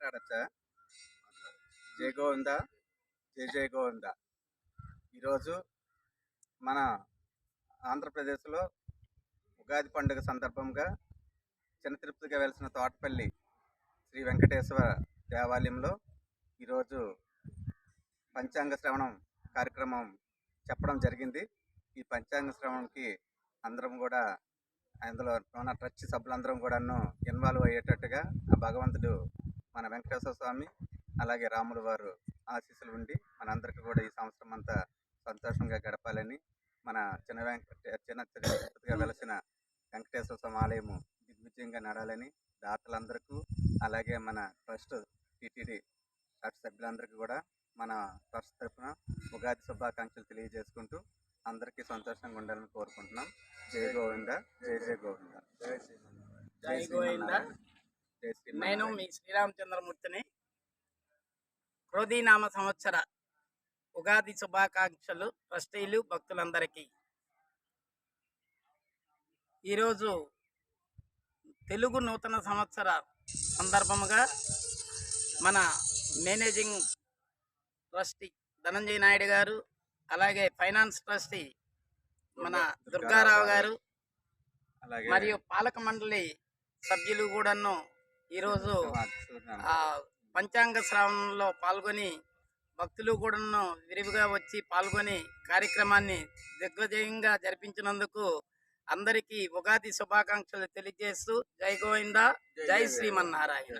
మాట్లాడచ్చా? జై గోవిందా, జై జై గోవిందా. ఈరోజు మన ఆంధ్రప్రదేశ్లో ఉగాది పండుగ సందర్భంగా చిన్న తిరుపతిగా వెలిసిన తోటపల్లి శ్రీ వెంకటేశ్వర దేవాలయంలో ఈరోజు పంచాంగ శ్రవణం కార్యక్రమం చెప్పడం జరిగింది. ఈ పంచాంగ శ్రవణంకి అందరం కూడా అందులో ఉన్న ట్రస్ట్ సభ్యులందరం కూడాను ఇన్వాల్వ్ అయ్యేటట్టుగా ఆ భగవంతుడు మన వెంకటేశ్వర స్వామి అలాగే రాముల వారు ఆశీస్సులు ఉండి మనందరికీ కూడా ఈ సంవత్సరం అంతా సంతోషంగా గడపాలని మన చిన్న తిరుపతిగా వెలసిన వెంకటేశ్వర స్వామి ఆలయము దిగ్విజయంగా నడాలని దాతలందరికీ అలాగే మన ట్రస్ట్ టిటిడి ట్రస్ట్ సభ్యులందరికీ కూడా మన ట్రస్ట్ తరఫున ఉగాది శుభాకాంక్షలు తెలియజేసుకుంటూ అందరికీ సంతోషంగా ఉండాలని కోరుకుంటున్నాం. జై గోవింద, జై జై గోవింద, జై గోవింద. నేను మీ శ్రీరామచంద్రమూర్తిని. క్రోధీనామ సంవత్సర ఉగాది శుభాకాంక్షలు ట్రస్టీలు భక్తులందరికీ. ఈరోజు తెలుగు నూతన సంవత్సర సందర్భముగా మన మేనేజింగ్ ట్రస్టీ ధనంజయ నాయుడు గారు, అలాగే ఫైనాన్స్ ట్రస్టీ మన దుర్గారావు గారు, మరియు పాలక మండలి సభ్యులు కూడాను ఈరోజు పంచాంగ శ్రావణంలో పాల్గొని భక్తులు కూడాను విరివిగా వచ్చి పాల్గొని కార్యక్రమాన్ని దిగ్విజయంగా జరిపించినందుకు అందరికీ ఉగాది శుభాకాంక్షలు తెలియజేస్తూ జై గోవింద, జై శ్రీమన్నారాయణ.